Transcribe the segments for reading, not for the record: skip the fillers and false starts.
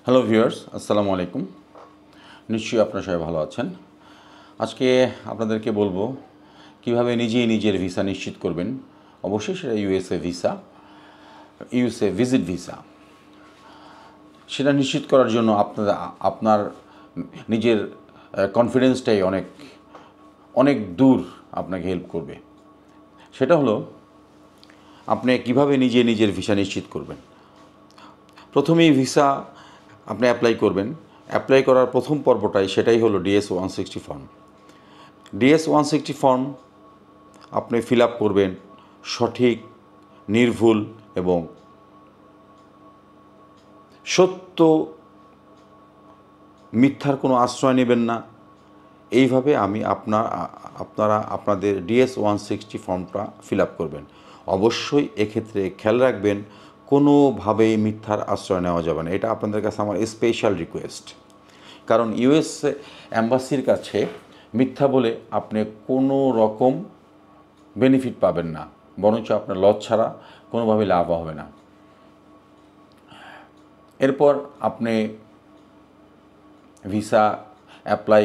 Hello viewers, আসসালামু আলাইকুম। নিশ্চয়ই আপনারা সবাই ভালো আছেন। আজকে আপনাদেরকে বলবো কিভাবে নিজেই নিজের ভিসা নিশ্চিত করবেন। অবশ্যই সেটা USA visa, USA visit visa. সেটা নিশ্চিত করার জন্য আপনার নিজের কনফিডেন্সটাই অনেক অনেক দূর আপনাকে হেল্প করবে। সেটা হলো আপনি কিভাবে নিজের ভিসা নিশ্চিত করবেন। প্রথমেই ভিসা আপনি অ্যাপ্লাই করবেন। অ্যাপ্লাই করার প্রথম পর্বটাই সেটাই হলো DS-160 ফর্ম। DS-160 ফর্ম আপনি ফিল আপ করবেন সঠিক, নির্ভুল এবং সত্য, মিথ্যার কোনো আশ্রয় নেবেন না। এইভাবে আপনারা আপনাদের DS-160 ফর্মটা ফিল আপ করবেন। অবশ্যই এক্ষেত্রে খেয়াল রাখবেন কোনোভাবেই মিথ্যার আশ্রয় নেওয়া যাবে না। এটা আপনাদের কাছে আমার স্পেশাল রিকোয়েস্ট। কারণ ইউএস অ্যাম্বাসির কাছে মিথ্যা বলে আপনি কোনো রকম বেনিফিট পাবেন না, বরঞ্চ আপনার লস ছাড়া কোনোভাবে লাভ হবে না। এরপর আপনি ভিসা অ্যাপ্লাই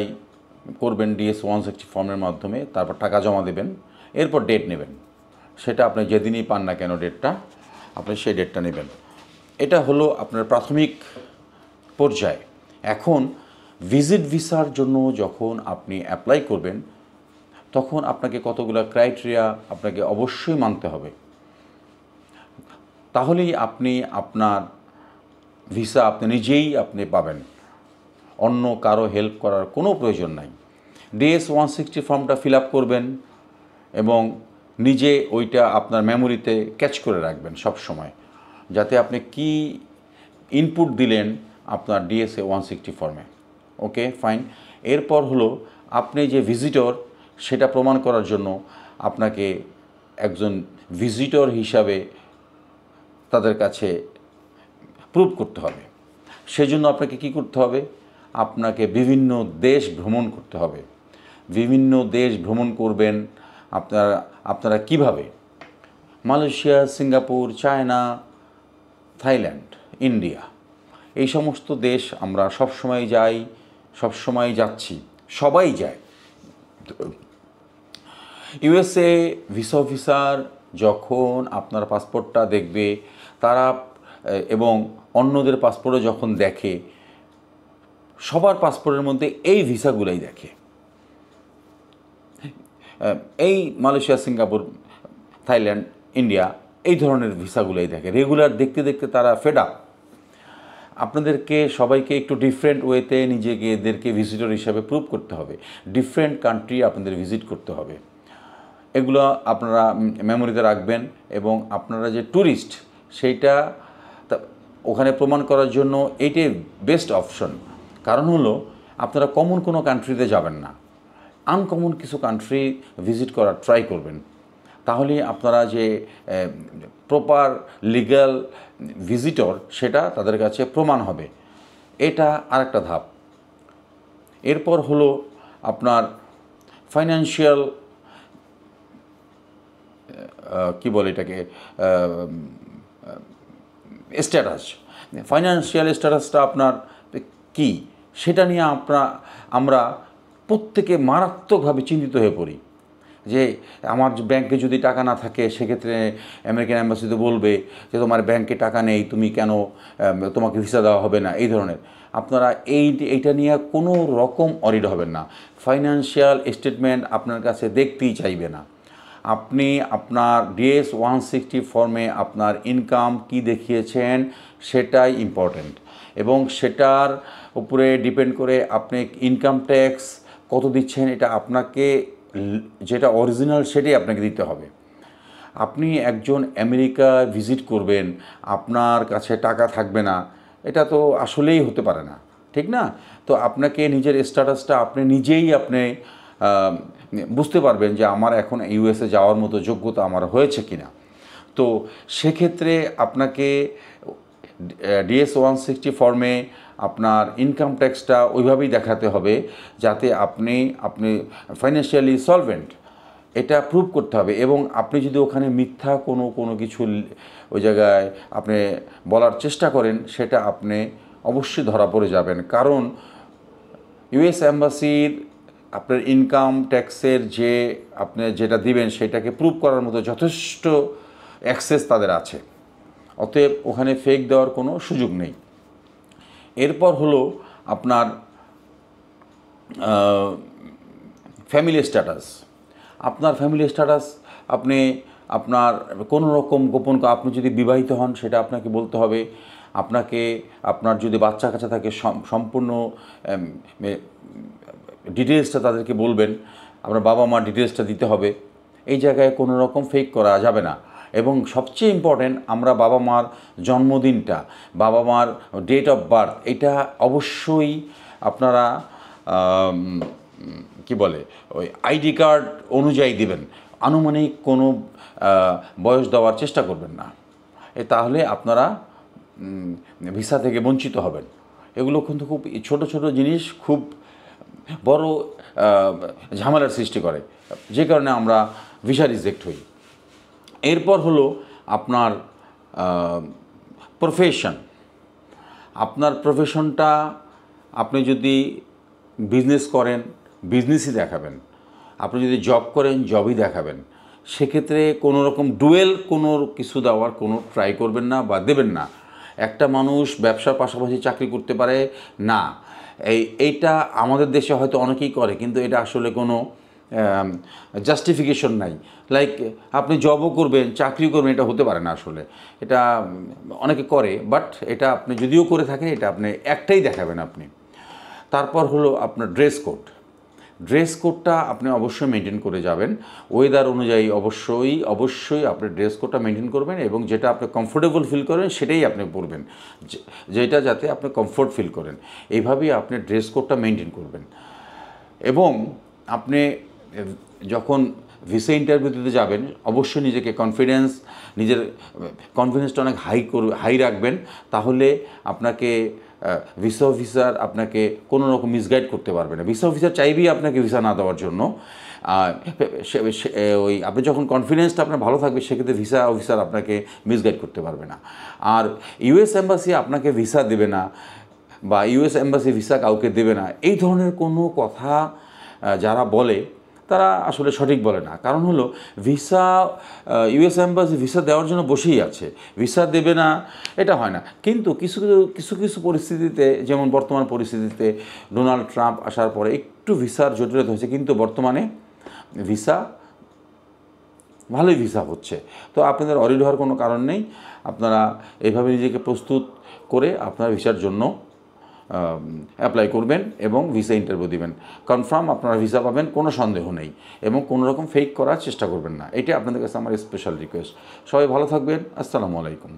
করবেন DS-160 ফর্মের মাধ্যমে, তারপর টাকা জমা দেবেন, এরপর ডেট নেবেন। সেটা আপনি যেদিনই পান না কেন ডেটটা, আপনি সেই ডেটটা নেবেন। এটা হলো আপনার প্রাথমিক পর্যায়। এখন ভিজিট ভিসার জন্য যখন আপনি অ্যাপ্লাই করবেন, তখন আপনাকে কতগুলো ক্রাইটেরিয়া আপনাকে অবশ্যই মানতে হবে। তাহলেই আপনি আপনার ভিসা নিজেই পাবেন। অন্য কারো হেল্প করার কোনো প্রয়োজন নাই। DS-160 ফর্মটা ফিল আপ করবেন এবং নিজে ওইটা আপনার মেমোরিতে ক্যাচ করে রাখবেন সব সময়, যাতে আপনি কি ইনপুট দিলেন আপনার DS-160 ফর্মে। ওকে, ফাইন। এরপর হলো আপনি যে ভিজিটর সেটা প্রমাণ করার জন্য আপনাকে একজন ভিজিটর হিসাবে তাদের কাছে প্রুভ করতে হবে। সেজন্য আপনাকে কি করতে হবে? আপনাকে বিভিন্ন দেশ ভ্রমণ করতে হবে। বিভিন্ন দেশ ভ্রমণ করবেন আপনারা কিভাবে? Malaysia, Singapore, China, Thailand, India, এই সমস্ত দেশ আমরা সবসময় যাই, সবসময় যাচ্ছি, সবাই যায়। ইউএসএ ভিসা অফিসার যখন আপনার পাসপোর্টটা দেখবে তারা এবং অন্যদের পাসপোর্টও যখন দেখে, সবার পাসপোর্টের মধ্যে এই ভিসাগুলাই দেখে। এই মালয়েশিয়া, সিঙ্গাপুর, থাইল্যান্ড, ইন্ডিয়া, এই ধরনের ভিসাগুলাই দেখে। রেগুলার দেখতে দেখতে তারা ফেড আপ। আপনাদেরকে সবাইকে একটু ডিফারেন্ট ওয়েতে এদেরকে ভিজিটর হিসাবে প্রুভ করতে হবে। ডিফারেন্ট কান্ট্রি আপনাদের ভিজিট করতে হবে। এগুলো আপনারা মেমোরিতে রাখবেন এবং আপনারা যে ট্যুরিস্ট সেইটা ওখানে প্রমাণ করার জন্য এইটাই বেস্ট অপশন। কারণ হলো আপনারা কমন কোনো কান্ট্রিতে যাবেন না, আনকমন কিছু কান্ট্রি ভিজিট করার ট্রাই করবেন। তাহলে আপনারা যে প্রপার লিগ্যাল ভিজিটর সেটা তাদের কাছে প্রমাণ হবে। এটা আরেকটা ধাপ। এরপর হলো আপনার ফাইন্যান্সিয়াল কি বলে এটাকে স্ট্যাটাস। ফাইন্যান্সিয়াল স্ট্যাটাসটা আপনার কি সেটা নিয়ে আমরা প্রত্যেকে মারাত্মকভাবে চিন্তিত হয়ে পড়ি যে আমার ব্যাংকে যদি টাকা না থাকে সেক্ষেত্রে আমেরিকান অ্যাম্বাসিতে বলবে যে তোমার ব্যাংকে টাকা নেই, তুমি কেন, তোমাকে ভিসা দেওয়া হবে না, এই ধরনের। আপনারা এইটা নিয়ে কোনো রকম অরিড হবেন না। ফাইন্যান্সিয়াল স্টেটমেন্ট আপনার কাছে দেখতেই চাইবে না। আপনি আপনার DS-160 ফর্মে আপনার ইনকাম কি দেখিয়েছেন সেটাই ইম্পর্ট্যান্ট, এবং সেটার উপরে ডিপেন্ড করে আপনি ইনকাম ট্যাক্স কত দিচ্ছেন এটা আপনাকে, যেটা অরিজিনাল সেটাই আপনাকে দিতে হবে। আপনি একজন আমেরিকা ভিজিট করবেন, আপনার কাছে টাকা থাকবে না, এটা তো আসলেই হতে পারে না, ঠিক না? তো আপনাকে নিজের স্ট্যাটাসটা আপনি নিজেই বুঝতে পারবেন যে আমার এখন ইউএসএ যাওয়ার মতো যোগ্যতা আমার হয়েছে কি না। তো সেক্ষেত্রে আপনাকে DS-160 ফর্মে আপনার ইনকাম ট্যাক্সটা ওইভাবেই দেখাতে হবে যাতে আপনি ফাইন্যান্সিয়ালি সলভেন্ট, এটা প্রুভ করতে হবে। এবং আপনি যদি ওখানে মিথ্যা কোনো কিছু ওই জায়গায় আপনি বলার চেষ্টা করেন, সেটা আপনি অবশ্যই ধরা পড়ে যাবেন। কারণ ইউএস এম্বাসির আপনার ইনকাম ট্যাক্সের যে আপনি যেটা দিবেন সেটাকে প্রুভ করার মতো যথেষ্ট অ্যাক্সেস তাদের আছে, অতএব ওখানে ফেক দেওয়ার কোনো সুযোগ নেই। এরপর হলো আপনার ফ্যামিলি স্ট্যাটাস। আপনার ফ্যামিলি স্ট্যাটাস আপনি আপনার কোনো রকম গোপন, আপনি যদি বিবাহিত হন সেটা আপনাকে বলতে হবে। আপনাকে আপনার যদি বাচ্চা কাচ্চা থাকে সম্পূর্ণ ডিটেলসটা তাদেরকে বলবেন, আপনার বাবা মার ডিটেলসটা দিতে হবে। এই জায়গায় কোনো রকম ফেক করা যাবে না। এবং সবচেয়ে ইম্পর্ট্যান্ট, আমরা বাবা মার জন্মদিনটা, বাবা মার ডেট অফ বার্থ, এটা অবশ্যই আপনারা কি বলে ওই আইডি কার্ড অনুযায়ী দিবেন। আনুমানিক কোনো বয়স দেওয়ার চেষ্টা করবেন না, তাহলে আপনারা ভিসা থেকে বঞ্চিত হবেন। এগুলো কিন্তু খুব ছোট ছোট জিনিস খুব বড় ঝামেলার সৃষ্টি করে, যে কারণে আমরা ভিসা রিজেক্ট হই। এরপর হলো আপনার প্রফেশন। আপনার প্রফেশনটা, আপনি যদি বিজনেস করেন বিজনেসই দেখাবেন, আপনি যদি জব করেন জবই দেখাবেন। সেক্ষেত্রে কোনো রকম ডুয়েল কোনো কিছু দেওয়ার কোনো ট্রাই করবেন না বা দেবেন না। একটা মানুষ ব্যবসার পাশাপাশি চাকরি করতে পারে না, এইটা আমাদের দেশে হয়তো অনেকেই করে, কিন্তু এটা আসলে কোনো জাস্টিফিকেশন নাই। লাইক আপনি জবও করবেন চাকরিও করবেন, এটা হতে পারে না আসলে। এটা অনেকে করে, বাট এটা আপনি যদিও করে থাকেন এটা আপনি একটাই দেখাবেন আপনি। তারপর হলো আপনার ড্রেস কোড। ড্রেস কোডটা আপনি অবশ্যই মেনটেন করে যাবেন, ওয়েদার অনুযায়ী অবশ্যই আপনি ড্রেস কোডটা মেনটেন করবেন, এবং যেটা আপনি কমফোর্টেবল ফিল করেন সেটাই আপনি পরবেন, যেটা যাতে আপনি কমফোর্ট ফিল করেন। এইভাবেই আপনি ড্রেস কোডটা মেনটেন করবেন। এবং আপনি যখন ভিসা ইন্টারভিউ দিতে যাবেন অবশ্যই নিজেকে নিজের কনফিডেন্সটা অনেক হাই রাখবেন, তাহলে আপনাকে ভিসা অফিসার আপনাকে কোনো রকম মিসগাইড করতে পারবে না। ভিসা অফিসার চাইবেই আপনাকে ভিসা না দেওয়ার জন্য। ওই আপনি যখন কনফিডেন্সটা আপনার ভালো থাকবে সেক্ষেত্রে ভিসা অফিসার আপনাকে মিসগাইড করতে পারবে না। আর ইউএস এম্বাসি আপনাকে ভিসা দেবে না বা ইউএস এম্বাসি ভিসা কাউকে দেবে না, এই ধরনের কোনো কথা যারা বলে তারা আসলে সঠিক বলে না। কারণ হলো ইউএস এম্বাসি ভিসা দেওয়ার জন্য বসেই আছে, ভিসা দেবে না এটা হয় না। কিন্তু কিছু পরিস্থিতিতে, যেমন বর্তমান পরিস্থিতিতে ডোনাল্ড ট্রাম্প আসার পরে একটু ভিসার জটিলতা হয়েছে, কিন্তু বর্তমানে ভালোই ভিসা হচ্ছে। তো আপনাদের অরিড হওয়ার কোনো কারণ নেই। আপনারা এইভাবে নিজেকে প্রস্তুত করে আপনার ভিসার জন্য অ্যাপ্লাই করবেন এবং ভিসা ইন্টারভিউ দিবেন। কনফার্ম আপনারা ভিসা পাবেন, কোনো সন্দেহ নেই, এবং কোনো রকম ফেক করার চেষ্টা করবেন না। এটাই আপনাদের কাছে আমার স্পেশাল রিকোয়েস্ট। সবাই ভালো থাকবেন। আসসালামু আলাইকুম।